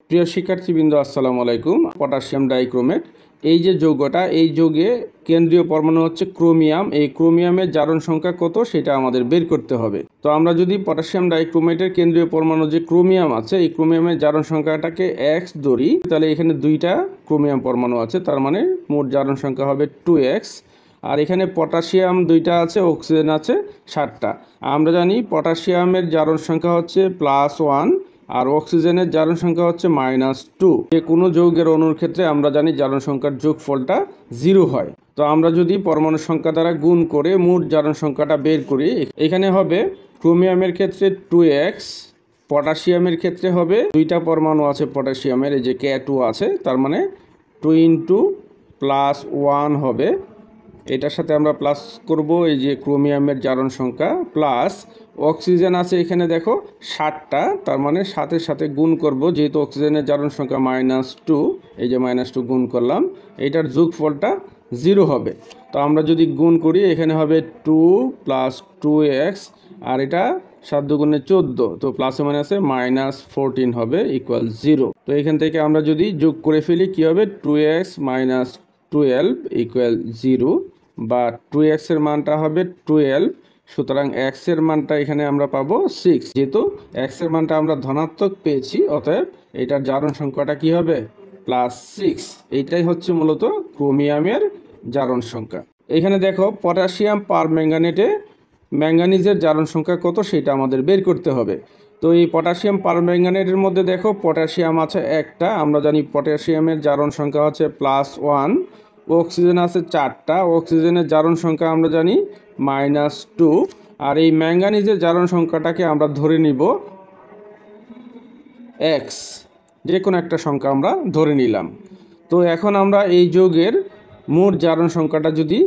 প্রিয় শিক্ষার্থীবৃন্দ, আসসালামু আলাইকুম। পটাশিয়াম ডাইক্রোমেট এই যে যৌগটা, এই যৌগে কেন্দ্রীয় পরমাণু হচ্ছে ক্রোমিয়াম। এই ক্রোমিয়ামের জারণ সংখ্যা কত সেটা আমাদের বের করতে হবে। তো আমরা যদি পটাশিয়াম ডাইক্রোমেটের কেন্দ্রীয় পরমাণু যে ক্রোমিয়াম আছে, এই ক্রোমিয়ামের জারণ সংখ্যাটাকে x ধরি, তাহলে এখানে দুইটা ক্রোমিয়াম পরমাণু আছে, তার মানে মোট জারণ সংখ্যা হবে 2x। আর এখানে পটাশিয়াম দুইটা আছে, অক্সিজেন আছে 7টা। আমরা জানি পটাশিয়ামের জারণ সংখ্যা হচ্ছে +1 আর অক্সিজেনের জারণ সংখ্যা হচ্ছে -2। যে কোনো যৌগের অণুর ক্ষেত্রে আমরা জানি জারণ সংখ্যার যোগফলটা 0 হয়। তো আমরা যদি পরমাণু সংখ্যা দ্বারা গুণ করে মোট জারণ সংখ্যাটা বের করি, এখানে হবে ক্রোমিয়ামের ক্ষেত্রে 2x, পটাশিয়ামের ক্ষেত্রে হবে দুইটা পরমাণু আছে পটাশিয়ামের, এই যে K2 আছে, তার মানে 2 × +1 হবে। এটার সাথে আমরা প্লাস করব এই যে ক্রোমিয়ামের জারণ সংখ্যা, প্লাস অক্সিজেন আছে এখানে দেখো 7টা, তার মানে সাথে সাথে গুণ করব, যেহেতু অক্সিজেনের জারণ সংখ্যা -2, এই যে -2 গুণ করলাম, এটার যোগফলটা 0 হবে। তো আমরা যদি গুণ করি, এখানে হবে 2 + 2x, আর এটা 7 × 2 = 14, তো প্লাসে মাইনাসে -14 হবে =0। তো এখান থেকে আমরা যদি যোগ করে ফেলি, কি হবে 2x - 12 = 0, বা 2x এর মানটা হবে 12, সুতরাং x এর মানটা এখানে আমরা পাবো 6। যেহেতু x এর মানটা আমরা ধনাত্মক পেয়েছি, অতএব এটার জারণ সংখ্যাটা কি হবে +6। এইটাই হচ্ছে মূলত ক্রোমিয়ামের জারণ সংখ্যা। এখানে দেখো পটাশিয়াম পারম্যাঙ্গানেটে ম্যাঙ্গানিজের জারণ সংখ্যা কত সেটা আমাদের বের করতে হবে। তো এই পটাশিয়াম পারম্যাঙ্গানেটের মধ্যে দেখো পটাশিয়াম আছে একটা, আমরা জানি পটাশিয়ামের জারণ সংখ্যা হচ্ছে +1। অক্সিজেন আছে 4টা, অক্সিজেনের জারণ সংখ্যা আমরা জানি -2। আর এই ম্যাঙ্গানিজের জারণ সংখ্যাটাকে আমরা ধরে নিব x, যে কোনো একটা সংখ্যা আমরা ধরে নিলাম। তো এখন আমরা এই যৌগের মোট জারণ সংখ্যাটা যদি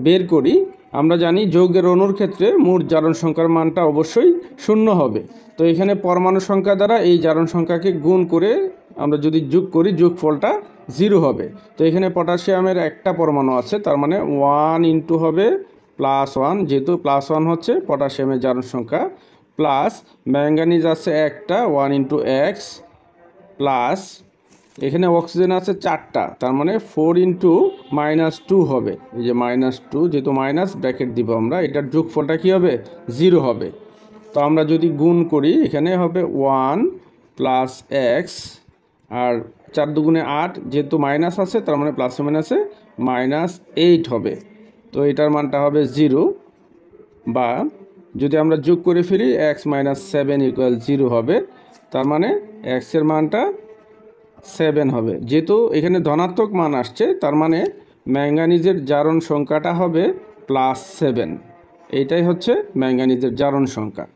বের করি, আমরা জানি যৌগের অণুর ক্ষেত্রে মোট জারণ সংখ্যার মানটা অবশ্যই 0 হবে। তো এখানে পরমাণু সংখ্যা দ্বারা এই জারণ সংখ্যাকে গুণ করে আমরা যদি যোগ করি, যোগফলটা 0 হবে। তো এখানে পটাশিয়ামের একটা পরমাণু আছে, তার মানে 1 × হবে +1, যেহেতু +1 হচ্ছে পটাশিয়ামের জারণ সংখ্যা, প্লাস ম্যাঙ্গানিজ আছে একটা 1 × x, প্লাস এখানে অক্সিজেন আছে 4টা, তার মানে 4 × -2 হবে। এই যে -2, যেহেতু মাইনাস ব্র্যাকেট দিব আমরা, এটার যোগফলটা কি হবে 0 হবে। তো আমরা যদি গুণ করি, এখানে হবে 1 + x, আর 4 × 2 = 8, যেহেতু মাইনাস আছে তার মানে প্লাসে মাইনাসে -8 হবে। তো এটার মানটা হবে 0, বা যদি আমরা যোগ করে ফেলি x - 7 = 0 হবে, তার মানে x এর মানটা 7 হবে। যেহেতু এখানে ধনাত্মক মান আসছে, তার মানে ম্যাঙ্গানিজের জারণ সংখ্যাটা হবে +7। এইটাই হচ্ছে ম্যাঙ্গানিজের জারণ সংখ্যা।